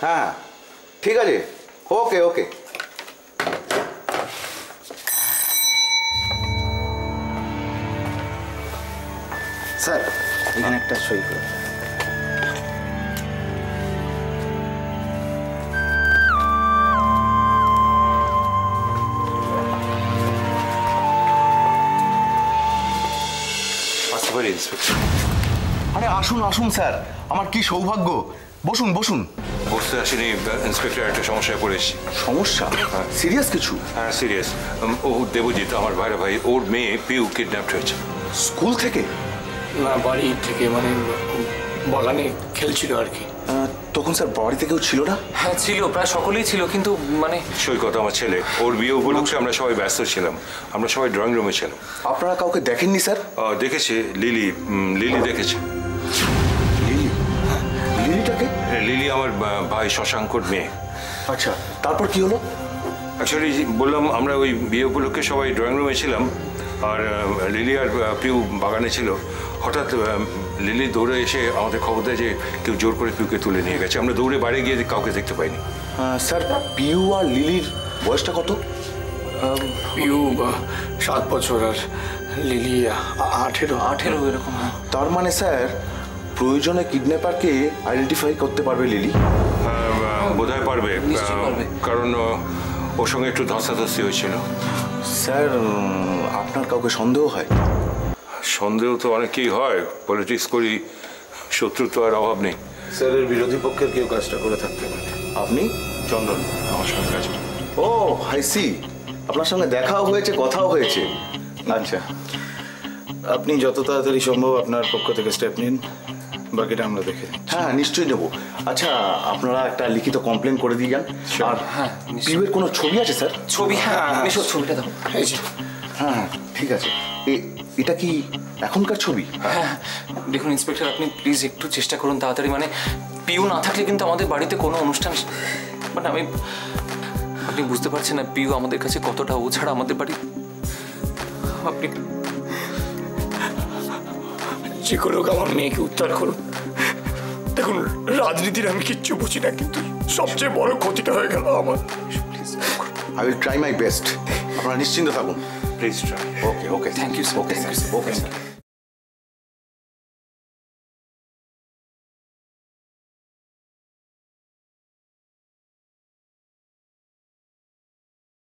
হ্যাঁ ঠিক আছে, ওকে ওকে। স্যার এখানে একটা সই করুন। আরে আসুন আসুন স্যার, আমার কি সৌভাগ্য। বসুন বসুন। বসতে আসেনি ইন্সপেক্টর, একটা সমস্যায় পড়েছি। সমস্যা? সিরিয়াস কিছু? হ্যাঁ সিরিয়াস। ও দেবজিৎ আমার ভাইরা ভাই, ওর মেয়ে পিউ কিডন্যাপড হয়েছে। স্কুল থেকে? না বাড়ি থেকে, মানে বাগানে খেলছিল আর কি। তখন স্যার বাড়িতে কেউ ছিল না? হ্যাঁ ছিল, প্রায় সকলেই ছিল, কিন্তু মানে সৈকত আমার ছেলে, ওর বিয়ে উপলক্ষে আমরা সবাই ব্যস্ত ছিলাম, আমরা সবাই ড্রয়িং রুমে ছিলাম। আপনারা কাউকে দেখেননি স্যার? দেখেছে লিলি, লিলি দেখেছে। লিলি? লিলিটাকে? লিলি আমার ভাই শশাঙ্কর মেয়ে। আচ্ছা, তারপর কি হলো? অ্যাকচুয়ালি বললাম আমরা ওই বিয়ে উপলক্ষে সবাই ড্রয়িং রুমে ছিলাম, আর লিলি আর পিউ বাগানে ছিল। হঠাৎ লিলি দৌড়ে এসে আমাদের খবর দেয় যে কেউ জোর করে পিউকে তুলে নিয়ে গেছে। আমরা দৌড়ে বাইরে গিয়ে কাউকে দেখতে পাইনি। স্যার পিউ আর লিলির বয়সটা কত? পিউ 7 বছর আর লিলি 18 এরকম। তার মানে স্যার প্রয়োজনে কিডন্যাপারকে আইডেন্টিফাই করতে পারবে লিলি? বোধহয় পারবে, কারণ ওর সঙ্গে একটু ধস্তাধস্তি হয়েছিল। স্যার আপনার কাউকে সন্দেহ হয়? সন্দেহ তো অনেকেই হয়, পলিটিক্স করি, শত্রু তো আর অভাব নেই। স্যারের বিরোধী পক্ষের কেউ কাজটা করে থাকতে পারে। আপনি? চন্দন আমার সঙ্গে কাজ। ও আই সি, আপনার সঙ্গে দেখাও হয়েছে, কথাও হয়েছে। আচ্ছা, আপনি যত তাড়াতাড়ি সম্ভব আপনার পক্ষ থেকে স্টেপ নিন, বাকিটা আমরা দেখে নিই। হ্যাঁ নিশ্চয়ই নেবো। আচ্ছা আপনারা একটা লিখিত কমপ্লেন করে দিয়ে যান। আর হ্যাঁ পিউয়ের কোনো ছবি আছে স্যার? ছবি? হ্যাঁ মিশো ছবিটা দাও। এই যে। হ্যাঁ ঠিক আছে। এটা কি এখনকার ছবি? হ্যাঁ দেখুন ইন্সপেক্টর, আপনি প্লিজ একটু চেষ্টা করুন তাড়াতাড়ি, মানে পিউ না থাকলে কিন্তু আমাদের বাড়িতে কোনো অনুষ্ঠান, মানে আপনি বুঝতে পারছেন না পিউ আমাদের কাছে কতটা, ও ছাড়া আমাদের বাড়ি। আপনি যে করে হোক আমার মেয়েকে উদ্ধার করুন। দেখুন রাজনীতির আমি কিচ্ছু বুঝি না, কিন্তু সবচেয়ে বড় ক্ষতিটা হয়ে গেল আমার। Please I will try my best. আপনারা নিশ্চিন্ত থাকুন। Please try. Okay okay, thank you sir. Okay sir, okay sir.